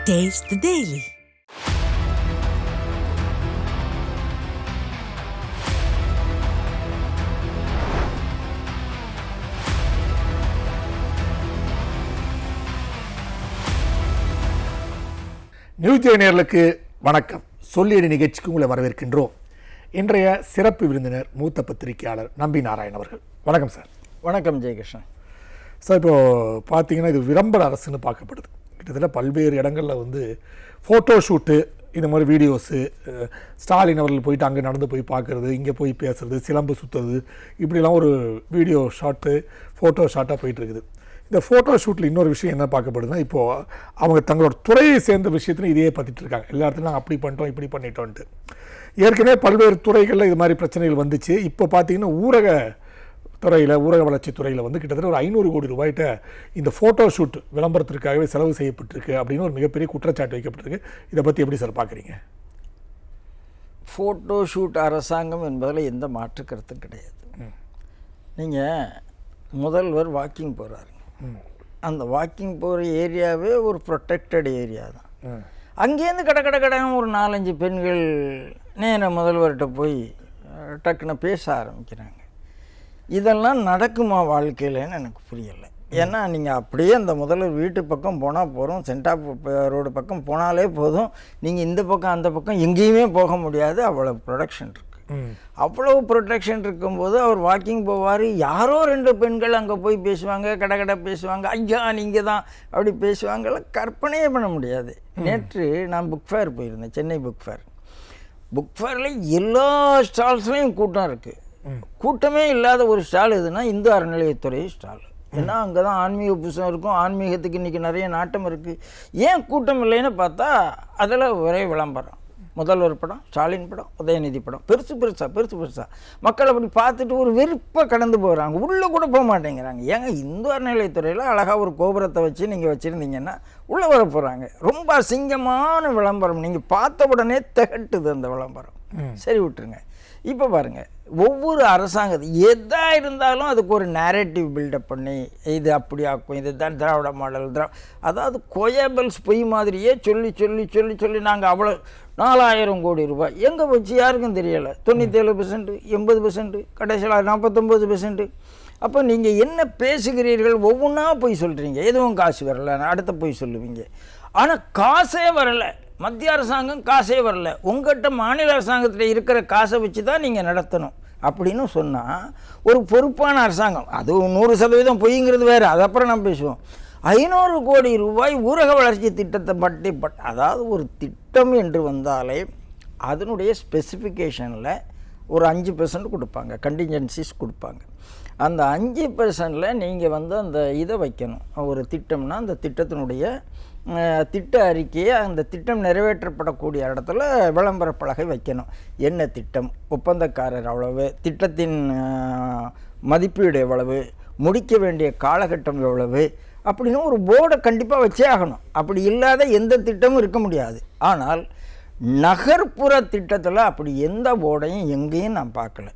Taste the Daily. News J நேயர்களுக்கு வணக்கம். சொல்லியடி நிகழ்ச்சிக்கு உங்களை வரவேற்கின்றோம். இன்றைய சிறப்பு விருந்தினர் மூத்த பத்திரிகையாளர் நம்பி நாராயணன் அவர்கள். வணக்கம் சார். வணக்கம் ஜெயகிருஷ்ணன் சார். இப்போது பார்த்தீங்கன்னா இது விளம்பர அரசுன்னு பார்க்கப்படுது. கிட்டத்தட்ட பல்வேறு இடங்களில் ஃபோட்டோ ஷூட்டு, இந்த மாதிரி வீடியோஸு, ஸ்டாலின் அவர்கள் போயிட்டு அங்கே நடந்து போய் பார்க்குறது, இங்கே போய் பேசுறது, சிலம்பு சுற்றுறது, இப்படிலாம் ஒரு வீடியோ ஷாட்டு, ஃபோட்டோ ஷாட்டாக போயிட்டுருக்குது. இந்த ஃபோட்டோ ஷூட்டில் இன்னொரு விஷயம் என்ன பார்க்கப்படுதுன்னா, இப்போது அவங்க தங்களோட துறையை சேர்ந்த விஷயத்தில் இதையே பார்த்துட்டு இருக்காங்க. எல்லா இடத்துலையும் நாங்கள் அப்படி பண்ணிட்டோம் இப்படி பண்ணிட்டோன்ட்டு. ஏற்கனவே பல்வேறு துறைகளில் இது மாதிரி பிரச்சனைகள் வந்துச்சு. இப்போ பார்த்தீங்கன்னா ஊரக வளர்ச்சி துறையில் கிட்டத்தட்ட ஒரு 500 கோடி ரூபாய்கிட்ட இந்த ஃபோட்டோ ஷூட் விளம்பரத்திற்காகவே செலவு செய்யப்பட்டிருக்கு அப்படின்னு ஒரு மிகப்பெரிய குற்றச்சாட்டு வைக்கப்பட்டிருக்கு. இதை பற்றி எப்படி சார் பார்க்குறீங்க? ஃபோட்டோ ஷூட் அரசாங்கம் என்பதில் எந்த மாற்று கருத்தும் கிடையாது. நீங்கள் முதல்வர் வாக்கிங் போகிறாருங்க. அந்த வாக்கிங் போகிற ஏரியாவே ஒரு ப்ரொடெக்டட் ஏரியா தான். அங்கேருந்து கடைன்னு ஒரு 4-5 பெண்கள் நேர முதல்வர்கிட்ட போய் டக்குன்னு பேச ஆரம்பிக்கிறாங்க. இதெல்லாம் நடக்குமா வாழ்க்கையிலன்னு எனக்கு புரியலை. ஏன்னா நீங்கள் அப்படியே அந்த முதல்வர் வீட்டு பக்கம் போனால் போகிறோம், சென்டாப் ரோடு பக்கம் போனாலே போதும். நீங்கள் இந்த பக்கம் அந்த பக்கம் எங்கேயுமே போக முடியாது. அவ்வளோ ப்ரொடெக்ஷன் இருக்குது. அவ்வளவு ப்ரொடெக்ஷன் இருக்கும்போது அவர் வாக்கிங் போவார். யாரோ 2 பெண்கள் அங்கே போய் பேசுவாங்க, கடை பேசுவாங்க, ஐயா நீங்கள் தான் அப்படி பேசுவாங்கல்ல, கற்பனையே பண்ண முடியாது. நேற்று நான் புக் ஃபேர் போயிருந்தேன், சென்னை புக் ஃபேரில் எல்லா ஸ்டால்ஸ்லையும் கூட்டம் இருக்குது. கூட்டமே இல்லாத ஒரு ஸ்டால் எதுனா இந்து அறநிலையத்துறை ஸ்டால். ஏன்னா அங்கே தான் ஆன்மீக புதுசாக இருக்கும். ஆன்மீகத்துக்கு இன்றைக்கி நிறைய நாட்டம் இருக்குது. ஏன் கூட்டம் இல்லைன்னு பார்த்தா அதில் ஒரே விளம்பரம். முதல்வர் படம், ஸ்டாலின் படம், உதயநிதி படம், பெருசு பெருசாக மக்கள் அப்படி பார்த்துட்டு ஒரு வெறுப்பாக கடந்து போகிறாங்க. உள்ளே கூட போக மாட்டேங்கிறாங்க. ஏங்க இந்து அறநிலையத்துறையில் அழகாக ஒரு கோபுரத்தை வச்சு நீங்கள் வச்சுருந்தீங்கன்னா உள்ளே வர போகிறாங்க. ரொம்ப அசிங்கமான விளம்பரம். நீங்கள் பார்த்த உடனே திகட்டுது அந்த விளம்பரம். சரி விட்டுருங்க. இப்போ பாருங்கள், ஒவ்வொரு அரசாங்கத்து எதாக இருந்தாலும் அதுக்கு ஒரு நேரேட்டிவ் பில்டப் பண்ணி இது அப்படி ஆக்கும், இது தான் திராவிட மாடல், அதாவது கோயபல்ஸ் பொய் மாதிரியே சொல்லி நாங்கள் அவ்வளோ 4000 கோடி ரூபாய் எங்கே வச்சு யாருக்கும் தெரியலை. 97%, 80%, கடைசியில் 49%. அப்போ நீங்கள் என்ன பேசுகிறீர்கள்? ஒவ்வொன்றா போய் சொல்கிறீங்க. எதுவும் காசு வரலை, அடுத்த போய் சொல்லுவீங்க. ஆனால் காசே வரலை. மத்திய அரசாங்கம் காசே வரல. உங்கள்கிட்ட மாநில அரசாங்கத்தில் இருக்கிற காசை வச்சு தான் நீங்கள் நடத்தணும் அப்படின்னு சொன்னால் ஒரு பொறுப்பான அரசாங்கம். அது 100% பொய்ங்கிறது வேறு, அது அப்புறம் நம்ம பேசுவோம். 500 கோடி ரூபாய் ஊரக வளர்ச்சி திட்டத்தை அதாவது ஒரு திட்டம் என்று வந்தாலே அதனுடைய ஸ்பெசிஃபிகேஷனில் ஒரு 5% கொடுப்பாங்க, கண்டிஞ்சன்சிஸ் கொடுப்பாங்க. அந்த 5%ல் நீங்கள் அந்த இதை வைக்கணும். ஒரு திட்டம்னா அந்த திட்டத்தினுடைய திட்ட அறிக்கையை அந்த திட்டம் நிறைவேற்றப்படக்கூடிய இடத்துல விளம்பர பலகை வைக்கணும். என்ன திட்டம், ஒப்பந்தக்காரர் எவ்வளவு, திட்டத்தின் மதிப்பீடு எவ்வளவு, முடிக்க வேண்டிய காலகட்டம் எவ்வளவு அப்படின்னு ஒரு போர்டை கண்டிப்பாக வச்சே ஆகணும். அப்படி இல்லாத எந்த திட்டமும் இருக்க முடியாது. ஆனால் நகர்ப்புற திட்டத்தில் அப்படி எந்த போர்டையும் எங்கேயும் நான் பார்க்கல.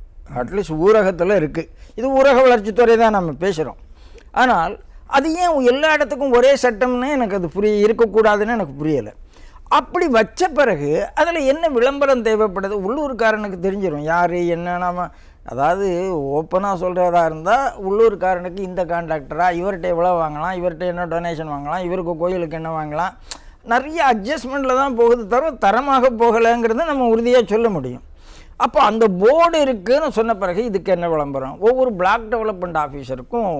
அட்லீஸ்ட் ஊரகத்தில் இருக்குது. இது ஊரக வளர்ச்சித்துறை தான் நம்ம பேசுகிறோம். ஆனால் அது ஏன் எல்லா இடத்துக்கும் ஒரே சட்டம்னு எனக்கு அது இருக்கக்கூடாதுன்னு எனக்கு புரியலை. அப்படி வச்ச பிறகு அதில் என்ன விளம்பரம் தேவைப்படுது? உள்ளூர்காரனுக்கு தெரிஞ்சிடும் யார் என்ன. நாம அதாவது ஓப்பனாக சொல்கிறதா இருந்தால் உள்ளூர்காரனுக்கு இந்த கான்ட்ராக்டரா, இவர்கிட்ட எவ்வளோ வாங்கலாம், இவர்கிட்ட என்ன டொனேஷன் வாங்கலாம், இவருக்கு கோயிலுக்கு என்ன வாங்கலாம், நிறைய அட்ஜஸ்ட்மெண்ட்டில் தான் போகுது தவிர தரமாக போகலைங்கிறத நம்ம உறுதியாக சொல்ல முடியும். அப்போ அந்த போர்டு இருக்குதுன்னு சொன்ன பிறகு இதுக்கு என்ன விளம்பரம்? ஒவ்வொரு பிளாக் டெவலப்மெண்ட் ஆஃபீஸருக்கும்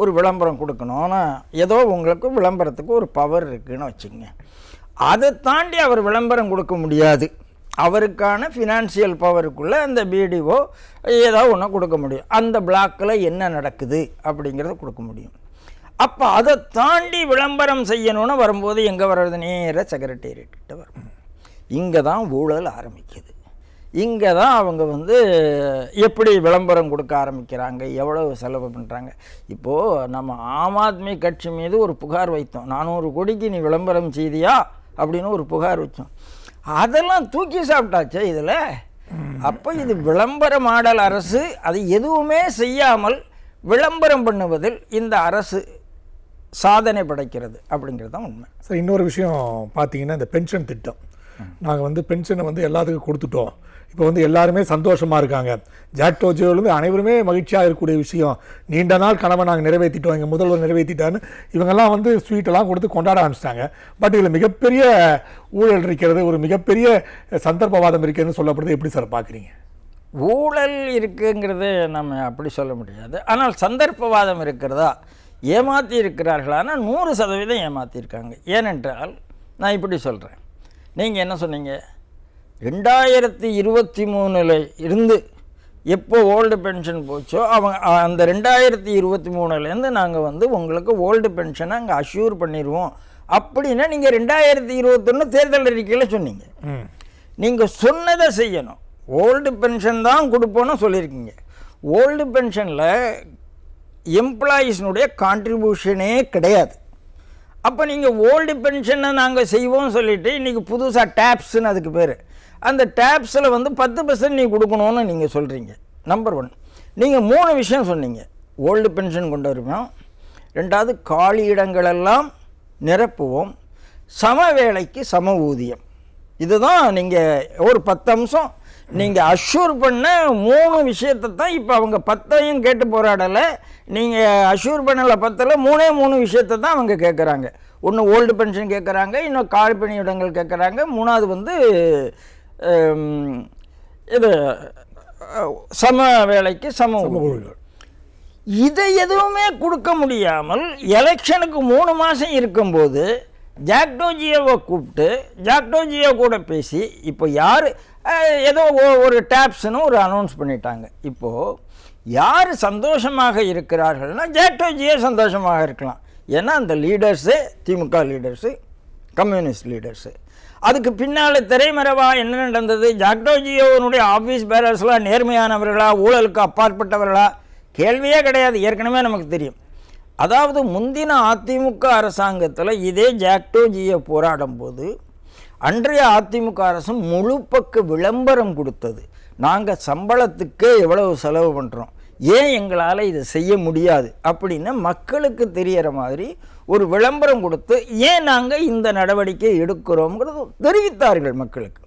ஒரு விளம்பரம் கொடுக்கணும். ஆனால் ஏதோ உங்களுக்கு விளம்பரத்துக்கு ஒரு பவர் இருக்குதுன்னு வச்சுக்கோங்க. அதை தாண்டி அவர் விளம்பரம் கொடுக்க முடியாது. அவருக்கான ஃபினான்சியல் பவருக்குள்ளே அந்த பிடிஓ ஏதோ ஒன்று கொடுக்க முடியும். அந்த பிளாக்கில் என்ன நடக்குது அப்படிங்கிறத கொடுக்க முடியும். அப்போ அதை தாண்டி விளம்பரம் செய்யணும்னு வரும்போது எங்கே வர்றது? நேராக செக்ரட்டேரியட்கிட்ட வரும். இங்கே தான் ஊழல் ஆரம்பிக்குது. இங்கே தான் அவங்க எப்படி விளம்பரம் கொடுக்க ஆரம்பிக்கிறாங்க, எவ்வளவு செலவு பண்ணுறாங்க. இப்போது நம்ம ஆம் ஆத்மி கட்சி மீது ஒரு புகார் வைத்தோம். 400 கோடிக்கு நீ விளம்பரம் செய்தியா அப்படின்னு ஒரு புகார் வச்சோம். அதெல்லாம் தூக்கி சாப்பிட்டாச்சே இதில். அப்போ இது விளம்பர மாடல் அரசு. அது எதுவுமே செய்யாமல் விளம்பரம் பண்ணுவதில் இந்த அரசு சாதனை படைக்கிறது அப்படிங்கிறது தான் உண்மை. சார் இன்னொரு விஷயம் பார்த்தீங்கன்னா இந்த பென்ஷன் திட்டம் நாங்கள் வந்து பென்ஷனை வந்து எல்லாத்துக்கும் கொடுத்துட்டோம். இப்போ வந்து எல்லாருமே சந்தோஷமாக இருக்காங்க. ஜாக்டோ ஜியோலேருந்து அனைவருமே மகிழ்ச்சியாக இருக்கக்கூடிய விஷயம். நீண்ட நாள் கனவை நாங்கள் நிறைவேற்றிட்டோம், எங்கள் முதல்வர் நிறைவேற்றிட்டான்னு இவங்கெல்லாம் வந்து ஸ்வீட்டெல்லாம் கொடுத்து கொண்டாட ஆரம்பிச்சிட்டாங்க. பட் இதில் மிகப்பெரிய ஊழல் இருக்கிறது, ஒரு மிகப்பெரிய சந்தர்ப்பவாதம் இருக்கிறதுன்னு சொல்லப்படுது. எப்படி சார் பார்க்குறீங்க? ஊழல் இருக்குங்கிறது நம்ம அப்படி சொல்ல முடியாது. ஆனால் சந்தர்ப்பவாதம் இருக்கிறதா, ஏமாற்றி இருக்கிறார்களானா 100% ஏமாற்றிருக்காங்க. ஏனென்றால் நான் இப்படி சொல்கிறேன். நீங்கள் என்ன சொன்னீங்க, 2023 இருந்து எப்போ ஓல்டு பென்ஷன் போச்சோ அவங்க அந்த 2023 நாங்கள் வந்து உங்களுக்கு ஓல்டு பென்ஷனை அங்கே அஷ்யூர் பண்ணிடுவோம் அப்படின்னா நீங்கள் 2021 தேர்தல் அறிக்கையில் சொன்னீங்க. நீங்கள் சொன்னதை செய்யணும். ஓல்டு பென்ஷன் தான் கொடுப்போன்னு சொல்லியிருக்கீங்க. ஓல்டு பென்ஷனில் எம்ப்ளாயீஸ்னுடைய கான்ட்ரிபியூஷனே கிடையாது. அப்போ நீங்கள் ஓல்டு பென்ஷனை நாங்கள் செய்வோம் சொல்லிவிட்டு இன்றைக்கி புதுசாக டேப்ஸ்ன்னு அதுக்கு பேர், அந்த டேப்ஸில் வந்து 10% நீ கொடுக்கணும்னு நீங்கள் சொல்கிறீங்க. நம்பர் 1. நீங்கள் 3 விஷயம் சொன்னீங்க. ஓல்டு பென்ஷன் கொண்டு வருவோம், 2வது காலி இடங்களெல்லாம் நிரப்புவோம், சம வேலைக்கு சம ஊதியம். இதுதான் நீங்கள் ஒரு 10 அம்சம் நீங்கள் அஷ்யூர் பண்ண 3 விஷயத்தை தான் இப்போ அவங்க 10ஐயும் கேட்டு போராடலை. நீங்கள் அஷ்யூர் பண்ணல 10ல் 3 விஷயத்தை தான் அவங்க கேட்குறாங்க. ஒன்று ஓல்டு பென்ஷன் கேட்குறாங்க, இன்னும் கால்பணி இடங்கள் கேட்குறாங்க, 3வது வந்து இது சம வேலைக்கு சம ஊதியம். இதை எதுவுமே கொடுக்க முடியாமல் எலெக்ஷனுக்கு 3 மாதம் இருக்கும்போது ஜாக்டோ ஜியோவை கூப்பிட்டு ஜாக்டோ ஜியோ கூட பேசி இப்போ யார் ஏதோ ஒரு டேப்ஸ்னு ஒரு அனௌன்ஸ் பண்ணிட்டாங்க. இப்போது யார் சந்தோஷமாக இருக்கிறார்கள்னா ஜாக்டோ ஜியோ சந்தோஷமாக இருக்கலாம். ஏன்னா அந்த லீடர்ஸு திமுக லீடர்ஸு, கம்யூனிஸ்ட் லீடர்ஸு. அதுக்கு பின்னால் திரைமறைவாக என்ன நடந்தது, ஜாக்டோ ஜியோனுடைய ஆஃபீஸ் பேரர்ஸ்லாம் நேர்மையானவர்களா, ஊழலுக்கு அப்பாற்பட்டவர்களா, கேள்வியே கிடையாது. ஏற்கனவே நமக்கு தெரியும். அதாவது முந்தின அதிமுக அரசாங்கத்தில் இதே ஜாக்டோ ஜியோ போராடும் போது அன்றைய அதிமுக அரசு முழு பக்க விளம்பரம் கொடுத்தது. நாங்கள் சம்பளத்துக்கே எவ்வளவு செலவு பண்ணுறோம், ஏன் எங்களால் இதை செய்ய முடியாது அப்படின்னு மக்களுக்கு தெரிகிற மாதிரி ஒரு விளம்பரம் கொடுத்து ஏன் நாங்கள் இந்த நடவடிக்கை எடுக்கிறோங்கிறது தெரிவித்தார்கள் மக்களுக்கு.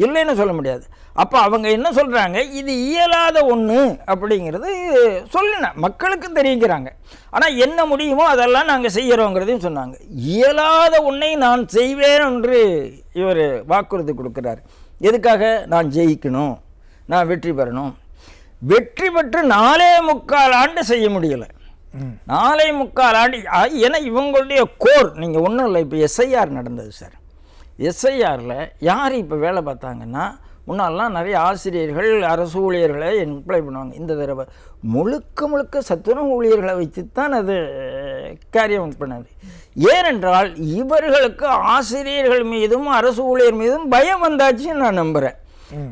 இல்லைன்னு சொல்ல முடியாது. அப்போ அவங்க என்ன சொல்கிறாங்க, இது இயலாத ஒன்று அப்படிங்கிறது சொல்லின மக்களுக்கு தெரிவிக்கிறாங்க. ஆனால் என்ன முடியுமோ அதெல்லாம் நாங்கள் செய்கிறோங்கிறதையும் சொன்னாங்க. இயலாத ஒன்றை நான் செய்வேன் என்று இவர் வாக்குறுதி கொடுக்குறார். எதுக்காக? நான் ஜெயிக்கணும், நான் வெற்றி பெறணும். வெற்றி பெற்று 4.25 ஆண்டு செய்ய முடியலை. 4.25 ஆண்டு. ஏன்னா இவங்களுடைய கோர் நீங்கள் ஒன்றும் இல்லை. இப்போ எஸ்ஐஆர் நடந்தது சார். எஸ்ஐஆரில் யார் இப்போ வேலை பார்த்தாங்கன்னா, முன்னாலாம் நிறைய ஆசிரியர்கள் அரசு ஊழியர்களை எம்ப்ளாய் பண்ணுவாங்க. இந்த தடவை முழுக்க சத்துணவு ஊழியர்களை வைத்து தான் அது காரியம் பண்ணது. ஏனென்றால் இவர்களுக்கு ஆசிரியர்கள் மீதும் அரசு ஊழியர் மீதும் பயம் வந்தாச்சுன்னு நான் நம்புகிறேன்.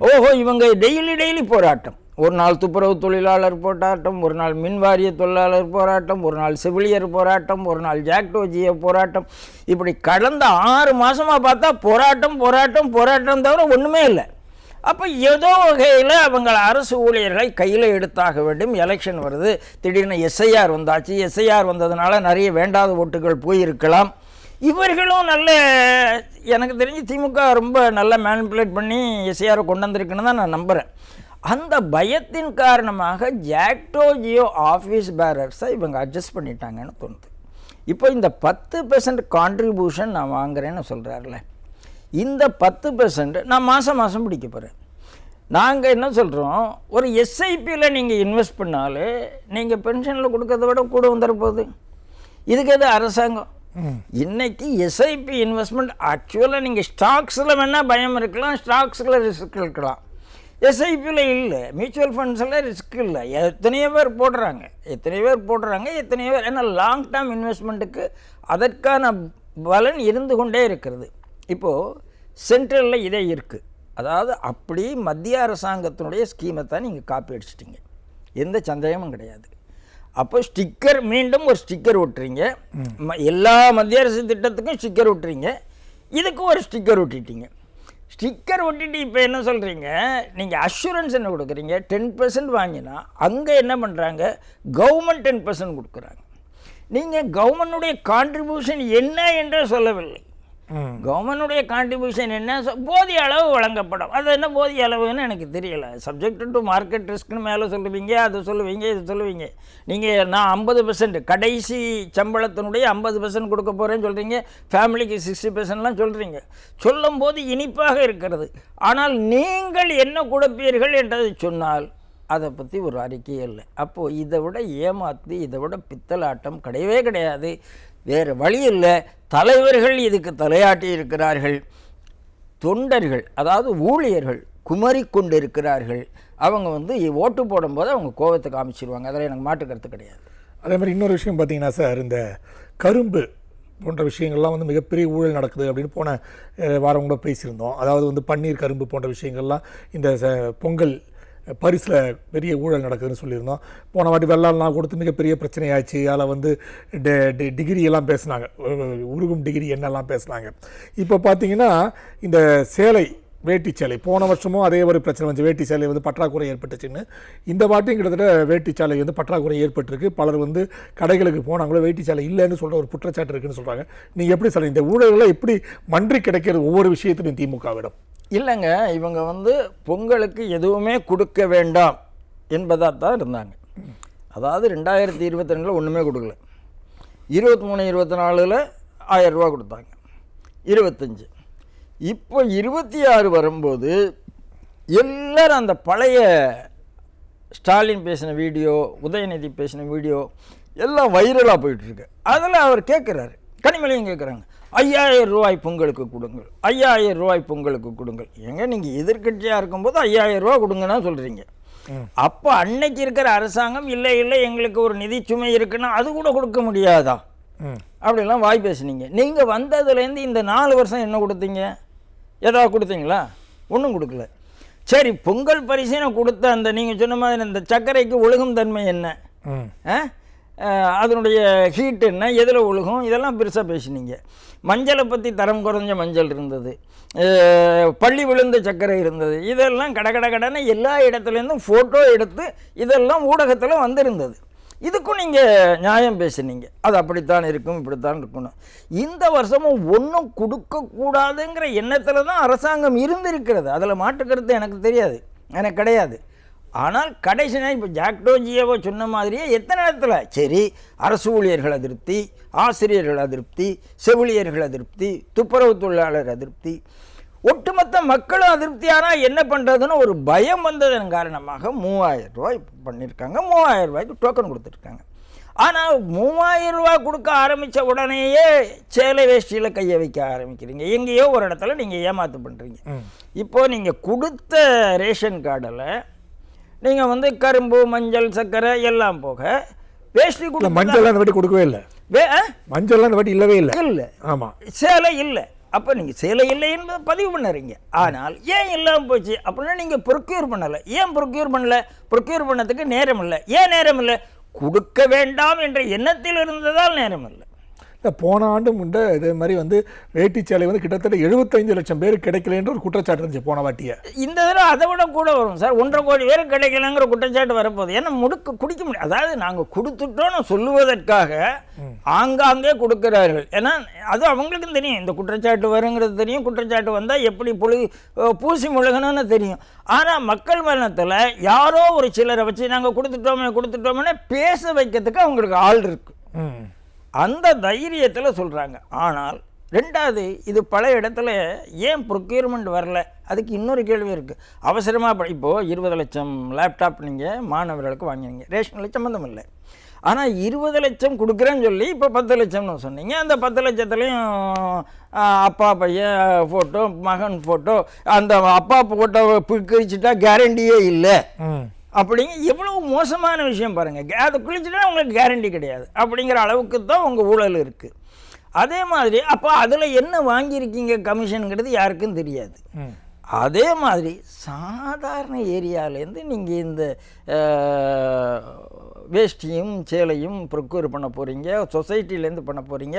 ஓஹோ, இவங்க டெய்லி போராட்டம். ஒரு நாள் துப்புரவு தொழிலாளர் போராட்டம், ஒரு நாள் மின்வாரிய தொழிலாளர் போராட்டம், ஒரு நாள் செவிலியர் போராட்டம், ஒரு நாள் ஜாக்டோ ஜியோ போராட்டம். இப்படி கடந்த 6 மாதமாக பார்த்தா போராட்டம் தவிர ஒன்றுமே இல்லை. அப்போ ஏதோ வகையில் அவங்க அரசு ஊழியர்களை கையில் எடுத்தாக வேண்டும். எலெக்ஷன் வருது, திடீர்னு எஸ்ஐஆர் வந்தாச்சு. எஸ்ஐஆர் வந்ததுனால நிறைய வேண்டாத ஓட்டுகள் போயிருக்கலாம். இவர்களும் நல்ல, எனக்கு தெரிஞ்சு திமுக ரொம்ப நல்லா மேனிப்புலேட் பண்ணி எஸ்ஐஆரை கொண்டு வந்திருக்குன்னு தான் நான் நம்புகிறேன். அந்த பயத்தின் காரணமாக ஜாக்டோ ஜியோ ஆஃபீஸ் பேரர்ஸை இவங்க அட்ஜஸ்ட் பண்ணிட்டாங்கன்னு தோணுது. இப்போ இந்த 10% கான்ட்ரிபியூஷன் நான் வாங்குறேன்னு சொல்கிறார்ல, இந்த 10% நான் மாதம் பிடிக்க போகிறேன். நாங்கள் என்ன சொல்கிறோம், ஒரு எஸ்ஐபியில் நீங்கள் இன்வெஸ்ட் பண்ணாலே நீங்கள் பென்ஷனில் கொடுக்கறத விட கூட வந்துடப்போகுது. இதுக்கு எது அரசாங்கம்? இன்னைக்கு எஸ்ஐபி இன்வெஸ்ட்மெண்ட் ஆக்சுவலாக நீங்கள் ஸ்டாக்ஸில் வேணால் பயம் இருக்கலாம், ஸ்டாக்ஸில் ரிஸ்க் இருக்கலாம். எஸ்ஐபியில் இல்லை, மியூச்சுவல் ஃபண்ட்ஸில் ரிஸ்க் இல்லை. எத்தனையோ பேர் போடுறாங்க. ஏன்னா லாங் டேர்ம் இன்வெஸ்ட்மெண்ட்டுக்கு அதற்கான பலன் இருந்து கொண்டே இருக்கிறது. இப்போது சென்ட்ரலில் இதே இருக்குது. அதாவது அப்படி மத்திய அரசாங்கத்தினுடைய ஸ்கீமை தான் நீங்கள் காப்பி அடிச்சிட்டிங்க, எந்த சந்தேகமும் கிடையாது. அப்போ ஸ்டிக்கர், மீண்டும் ஒரு ஸ்டிக்கர் ஒட்டுறீங்க. எல்லா மத்திய அரசு திட்டத்துக்கும் ஸ்டிக்கர் ஒட்டுறீங்க, இதுக்கு ஒரு ஸ்டிக்கர் ஒட்டிட்டீங்க. ஸ்டிக்கர் ஒட்டிட்டு இப்போ என்ன சொல்கிறீங்க, நீங்கள் அஷூரன்ஸ் என்ன கொடுக்குறீங்க, 10% வாங்கினா அங்கே என்ன பண்ணுறாங்க, கவர்மெண்ட் 10% கொடுக்குறாங்க. நீங்கள் கவர்மெண்டுடைய கான்ட்ரிபியூஷன் என்ன என்றே சொல்லவில்லை. கவர்மெண்டுடைய கான்ட்ரிபியூஷன் என்ன, போதிய அளவு வழங்கப்படும். அது என்ன போதிய அளவுன்னு எனக்கு தெரியலை. சப்ஜெக்ட் டு மார்க்கெட் ரிஸ்க்னு மேலே சொல்லுவீங்க, அது சொல்லுவீங்க, இது சொல்லுவீங்க. நீங்கள் நான் 50% கடைசி சம்பளத்தினுடைய 50% கொடுக்க போகிறேன்னு சொல்கிறீங்க, ஃபேமிலிக்கு 60%லாம் சொல்கிறீங்க. சொல்லும்போது இனிப்பாக இருக்கிறது. ஆனால் நீங்கள் என்ன கொடுப்பீர்கள் என்றதை சொன்னால் அதை பற்றி ஒரு அறிக்கையே இல்லை. அப்போது இதை விட ஏமாற்றி, இதை விட பித்தலாட்டம் கிடையவே கிடையாது. வேறு வழி இல்லை. தலைவர்கள் இதுக்கு தலையாட்டி இருக்கிறார்கள். தொண்டர்கள், அதாவது ஊழியர்கள் குமரி கொண்டு இருக்கிறார்கள். அவங்க ஓட்டு போடும்போது அவங்க கோபத்தை காமிச்சிருவாங்க. அதில் எனக்கு மாற்றுக்கிறது கிடையாது. அதே மாதிரி இன்னொரு விஷயம் பார்த்தீங்கன்னா சார், இந்த கரும்பு போன்ற விஷயங்கள்லாம் மிகப்பெரிய ஊழல் நடக்குது அப்படின்னு போன வாரம் கூட பேசியிருந்தோம். அதாவது பன்னீர் கரும்பு போன்ற விஷயங்கள்லாம் இந்த பொங்கல் பரிசில் பெரிய ஊழல் நடக்குதுன்னு சொல்லியிருந்தோம். போன வாட்டி வெள்ளாலாம் கொடுத்து மிகப்பெரிய பிரச்சனையாச்சு. அதில் டிகிரியெல்லாம் பேசுனாங்க, உருகும் டிகிரி என்னெல்லாம் பேசுனாங்க. இப்போ பார்த்தீங்கன்னா இந்த சேலை, வேட்டி சேலை, போன வருஷமும் அதே ஒரு பிரச்சனை வந்து வேட்டி சேலை பற்றாக்குறை ஏற்பட்டுச்சுன்னு. இந்த வாட்டியும் கிட்டத்தட்ட வேட்டி சேலை பற்றாக்குறை ஏற்பட்டிருக்கு. பலர் கடைகளுக்கு போனாங்களோ வேட்டி சேலை இல்லைன்னு சொல்கிற ஒரு குற்றச்சாட்டு இருக்குன்னு சொல்கிறாங்க. நீங்கள் எப்படி சொல்ல, இந்த ஊழல்களை எப்படி மன்றி கிடைக்கிறது ஒவ்வொரு விஷயத்திலும் திமுகவிடம்? இல்லைங்க, இவங்க பொங்கலுக்கு எதுவுமே கொடுக்க வேண்டாம் என்பதாக தான் இருந்தாங்க. அதாவது 2022 ஒன்றுமே கொடுக்கல. 23, 24 1000 ரூபா கொடுத்தாங்க, 25. இப்போ 26 வரும்போது எல்லோரும் அந்த பழைய ஸ்டாலின் பேசின வீடியோ, உதயநிதி பேசின வீடியோ எல்லாம் வைரலாக போயிட்டுருக்கு. அதில் அவர் கேட்குறாரு, கனிமொழியும் கேட்குறாங்க, 5000 ரூபாய் பொங்கலுக்கு கொடுங்கள், 5000 ரூபாய் பொங்கலுக்கு கொடுங்கள். ஏங்க நீங்கள் எதிர்கட்சியாக இருக்கும்போது 5000 ரூபா கொடுங்கன்னா சொல்கிறீங்க. அப்போ அன்னைக்கு இருக்கிற அரசாங்கம் இல்லை எங்களுக்கு ஒரு நிதி சுமை இருக்குன்னா அது கூட கொடுக்க முடியாதா அப்படிலாம் வாய் பேசுனீங்க. நீங்கள் வந்ததுலேருந்து இந்த 4 வருஷம் என்ன கொடுத்தீங்க? ஏதாவது கொடுத்தீங்களா? ஒன்றும் கொடுக்கல. சரி, பொங்கல் பரிசீலனை கொடுத்த அந்த நீங்கள் சொன்ன மாதிரி இந்த சர்க்கரைக்கு ஒழுகும் தன்மை என்ன, அதனுடைய ஹீட் என்ன, எதில் ஒழுகும், இதெல்லாம் பெருசாக பேசினீங்க. மஞ்சளை பற்றி தரம் குறைஞ்ச மஞ்சள் இருந்தது, பள்ளி விழுந்த சர்க்கரை இருந்தது. இதெல்லாம் கடனை எல்லா இடத்துலேருந்தும் ஃபோட்டோ எடுத்து இதெல்லாம் ஊடகத்தில் வந்திருந்தது. இதுக்கும் நீங்கள் நியாயம் பேசுனீங்க. அது அப்படித்தான் இருக்கும், இப்படித்தான் இருக்கணும். இந்த வருஷமும் ஒன்றும் கொடுக்கக்கூடாதுங்கிற எண்ணத்தில் தான் அரசாங்கம் இருந்திருக்கிறது. அதில் மாற்றுக்கிறது எனக்கு தெரியாது, எனக்கு கிடையாது. ஆனால் கடைசி நாள் இப்போ ஜாக்டோஜியோவோ சொன்ன மாதிரியே எத்தனை இடத்துல சரி, அரசு ஊழியர்கள் அதிருப்தி, ஆசிரியர்கள் அதிருப்தி, செவிலியர்கள் அதிருப்தி, துப்புரவு தொழிலாளர் அதிருப்தி, ஒட்டுமொத்த மக்களும் அதிருப்தியானால் என்ன பண்ணுறதுன்னு ஒரு பயம் வந்ததன் காரணமாக 3000 ரூபாய் பண்ணியிருக்காங்க. 3000 ரூபாய்க்கு டோக்கன் கொடுத்துருக்காங்க. ஆனால் 3000 ரூபா கொடுக்க ஆரம்பித்த உடனேயே சேலை வேஷ்டியில் கையை வைக்க ஆரம்பிக்கிறீங்க. எங்கேயோ ஒரு இடத்துல நீங்கள் ஏமாத்து பண்ணுறீங்க. இப்போது நீங்கள் கொடுத்த ரேஷன் கார்டில் நீங்கள் கரும்பு, மஞ்சள், சர்க்கரை எல்லாம் போக வேஷ்டி கொடுக்க, மஞ்சள் அந்த வாட்டி கொடுக்கவே இல்லை. மஞ்சள் அந்த வாட்டி இல்லவே இல்லை. ஆமாம், சேலை இல்லை. அப்போ நீங்கள் சேலை இல்லை என்பதை பதிவு பண்ணுறீங்க. ஆனால் ஏன் இல்லாமல் போச்சு அப்படின்னா நீங்கள் ப்ரொக்யூர் பண்ணலை. ஏன் ப்ரொக்யூர் பண்ணலை? ப்ரொக்யூர் பண்ணதுக்கு நேரம் இல்லை. ஏன் நேரம் இல்லை? கொடுக்க வேண்டாம் என்ற எண்ணத்தில் இருந்ததால் நேரம் இல்லை. போன ஆண்டு முண்டை இதே மாதிரி வேட்டி சேலை கிட்டத்தட்ட 75 லட்சம் பேர் கிடைக்கலன்ற ஒரு குற்றச்சாட்டு இருந்துச்சு போன வாட்டியை. இந்த தடவை அதை விட கூட வரும் சார். 1.5 கோடி பேர் கிடைக்கலங்கிற குற்றச்சாட்டு வரப்போகுது. ஏன்னா குடிக்க முடியும். அதாவது நாங்கள் கொடுத்துட்டோன்னு சொல்லுவதற்காக ஆங்காங்கே கொடுக்கிறார்கள். ஏன்னா அது அவங்களுக்கும் தெரியும், இந்த குற்றச்சாட்டு வருங்கிறது தெரியும். குற்றச்சாட்டு வந்தால் எப்படி பூசி முழுகணும்னு தெரியும். ஆனால் மக்கள் மரணத்தில் யாரோ ஒரு சிலரை வச்சு நாங்கள் கொடுத்துட்டோமே பேச வைக்கிறதுக்கு அவங்களுக்கு ஆள் இருக்கு. அந்த தைரியத்தில் சொல்கிறாங்க. ஆனால் ரெண்டாவது, இது பல இடத்துல ஏன் ப்ரொக்யூர்மெண்ட் வரல, அதுக்கு இன்னொரு கேள்வி இருக்குது. அவசரமாக இப்போது 20 லட்சம் லேப்டாப் நீங்கள் மாணவர்களுக்கு வாங்கினீங்க, ரேஷனில் சம்மந்தம் இல்லை. ஆனால் 20 லட்சம் கொடுக்குறேன்னு சொல்லி இப்போ 10 லட்சம்னு சொன்னீங்க. அந்த 10 லட்சத்துலேயும் அப்பா பையன் ஃபோட்டோ, மகன் ஃபோட்டோ, அந்த அப்பா ஃபோட்டோவை கிழிச்சிட்டா கேரண்டியே இல்லை அப்படிங்க. எவ்வளவு மோசமான விஷயம் பாருங்கள். அதை கிழிச்சிட்டா உங்களுக்கு கேரண்டி கிடையாது அப்படிங்கிற அளவுக்கு தான் உங்கள் ஊழல் இருக்குது. அதே மாதிரி அப்போ அதில் என்ன வாங்கியிருக்கீங்க கமிஷனுங்கிறது யாருக்கும் தெரியாது. அதே மாதிரி சாதாரண ஏரியாவிலேருந்து நீங்கள் இந்த வேஷ்டியும் சேலையும் ப்ரொக்யூர் பண்ண போகிறீங்க, சொசைட்டிலேருந்து பண்ண போகிறீங்க.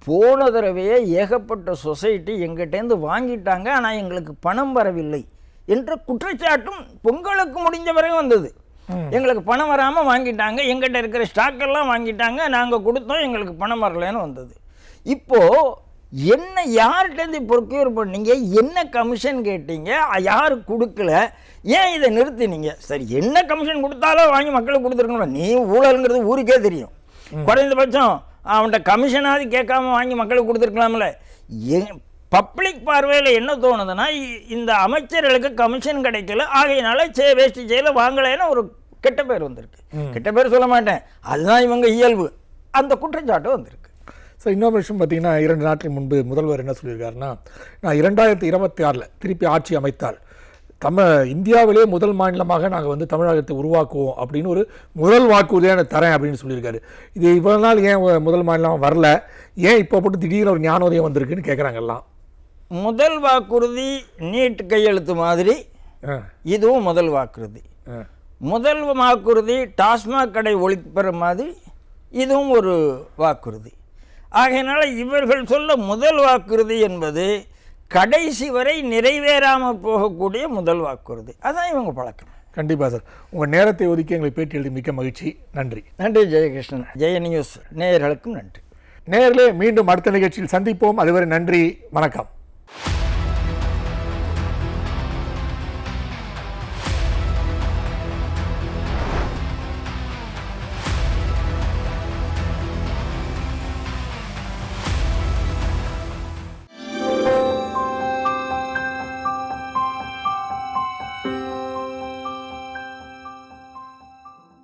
போன தடவையே ஏகப்பட்ட சொசைட்டி எங்கிட்டேருந்து வாங்கிட்டாங்க, ஆனால் எங்களுக்கு பணம் வரவில்லை என்ற குற்றச்சாட்டும் பொங்கலுக்கு முடிஞ்ச வரையும் வந்தது. எங்களுக்கு பணம் வராமல் வாங்கிட்டாங்க, எங்கிட்ட இருக்கிற ஸ்டாக்கெல்லாம் வாங்கிட்டாங்க, நாங்கள் கொடுத்தோம், எங்களுக்கு பணம் வரலன்னு வந்தது. இப்போது என்ன யார்கிட்டேருந்து ப்ரொக்யூர் பண்ணீங்க, என்ன கமிஷன் கேட்டீங்க, யார் கொடுக்கல, ஏன் இதை நிறுத்தினீங்க? சரி, என்ன கமிஷன் கொடுத்தாலும் வாங்கி மக்களுக்கு கொடுத்துருக்கணும். நீ ஊழலுங்கிறது ஊருக்கே தெரியும். குறைந்தபட்சம் அவன்கிட்ட கமிஷனாவது கேட்காம வாங்கி மக்களுக்கு கொடுத்துருக்கலாம்ல. பப்ளிக் பார்வையில் என்ன தோணுதுன்னா, இந்த அமைச்சர்களுக்கு கமிஷன் கிடைக்கல, ஆகையினால வேஷ்டி செயல வாங்கலைன்னு ஒரு கெட்ட பேர் வந்திருக்கு. கெட்ட பேர் சொல்ல மாட்டேன், அதுதான் இவங்க இயல்பு, அந்த குற்றச்சாட்டு வந்திருக்கு. ஸோ இன்னொரு விஷயம் பார்த்தீங்கன்னா, 2 நாட்கள் முன்பு முதல்வர் என்ன சொல்லியிருக்காருன்னா, நான் 2026 திருப்பி ஆட்சி அமைத்தால் இந்தியாவிலே முதல் மாநிலமாக நாங்கள் வந்து தமிழகத்தை உருவாக்குவோம் அப்படின்னு ஒரு முதல் வாக்குறுதியாக எனக்கு தரேன் அப்படின்னு சொல்லியிருக்காரு. இது இவ்வளவு நாள் ஏன் முதல் மாநிலம் வரல, ஏன் இப்போ போட்டு திடீர்னு ஒரு ஞானோதயம் வந்திருக்குன்னு கேட்குறாங்க எல்லாம். முதல் வாக்குறுதி நீட் கையெழுத்து மாதிரி இதுவும் முதல் வாக்குறுதி. முதல் வாக்குறுதி டாஸ்மாக் கடை ஒழிப்பெற மாதிரி இதுவும் ஒரு வாக்குறுதி. ஆகையினால இவர்கள் சொல்ல முதல் வாக்குறுதி என்பது கடைசி வரை நிறைவேறாமல் போகக்கூடிய முதல் வாக்குறுதி. அதான் இவங்க பழக்கம். கண்டிப்பாக சார், உங்கள் நேரத்தை ஒதுக்கி எங்களை பேட்டி எழுதி மிக்க மகிழ்ச்சி. நன்றி. நன்றி ஜெயகிருஷ்ணன். ஜெய நியூஸ் நேயர்களுக்கும் நன்றி. நேயர்களே, மீண்டும் அடுத்த நிகழ்ச்சியில் சந்திப்போம். அதுவரை நன்றி, வணக்கம்.